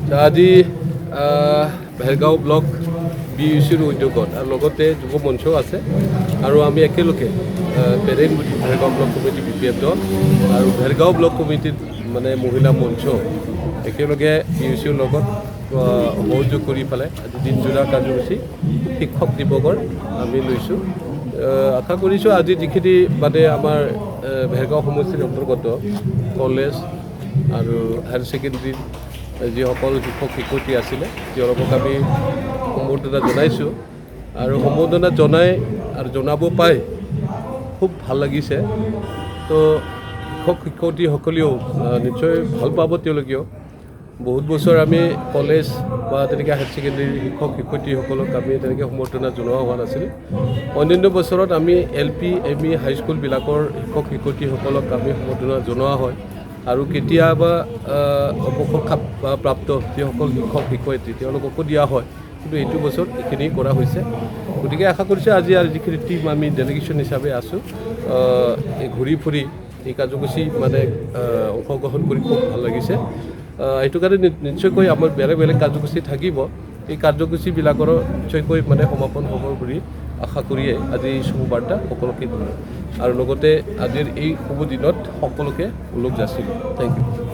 আজি ভেৰগাঁও ব্লক BUCৰ উদ্যোগত আৰু লগতে যুৱ মঞ্চও আছে আৰু আমি একেলগে পেৰেণ্টগুটি ভেৰগাঁও ব্লক কমিটি BPF দল আৰু ভেৰগাঁও ব্লক কমিটিৰ মানে মহিলা মঞ্চ একেলগে BUCৰ লগত সহযোগ কৰি পেলাই আজি দিনজোৰা কাৰ্যসূচী শিক্ষক দিৱসৰ আমি লৈছোঁ। আশা কৰিছোঁ আজি যিখিনি মানে আমাৰ ভেৰগাঁও সমষ্টিৰ অন্তৰ্গত কলেজ আৰু হায়াৰ ছেকেণ্ডেৰীৰ যিসকল শিক্ষক শিক্ষয়িত্ৰী আছিলে তেওঁলোকক আমি সম্বৰ্ধনা জনাইছোঁ আৰু সম্বৰ্ধনা জনাই আৰু জনাব পাই খুব ভাল লাগিছে। তো শিক্ষক শিক্ষয়িত্ৰীসকলেও নিশ্চয় ভাল পাব। তেওঁলোকেও বহুত বছৰ আমি কলেজ বা তেনেকৈ হায়াৰ ছেকেণ্ডেৰী শিক্ষক শিক্ষয়িত্ৰীসকলক আমি তেনেকৈ সম্বৰ্ধনা জনোৱা হোৱা নাছিল। অন্যান্য বছৰত আমি LP ME হাইস্কুলবিলাকৰ শিক্ষক শিক্ষয়িত্ৰীসকলক আমি সম্বৰ্ধনা জনোৱা হয় আৰু কেতিয়াবা অৱসৰ প্ৰাপ্ত যিসকল শিক্ষক শিক্ষয়িত্ৰী তেওঁলোককো দিয়া হয়, কিন্তু এইটো বছৰ এইখিনি কৰা হৈছে। গতিকে আশা কৰিছোঁ আজি আৰু যিখিনি টীম আমি ডেলিগেশ্যন হিচাপে আছোঁ এই ঘূৰি ফুৰি এই কাৰ্যসূচী মানে অংশগ্ৰহণ কৰি খুব ভাল লাগিছে। সেইটো কাৰণে নিশ্চয়কৈ আমাৰ বেলেগ বেলেগ কাৰ্যসূচী থাকিব। এই কাৰ্যসূচীবিলাকৰো নিশ্চয়কৈ মানে সমাপন হ'ব বুলি আশা কৰিয়ে আজি এই শুভ বাৰ্তা সকলোকে দিলোঁ আৰু লগতে আজিৰ এই শুভ দিনত সকলোকে ওলগ যাচিলোঁ। Thank U.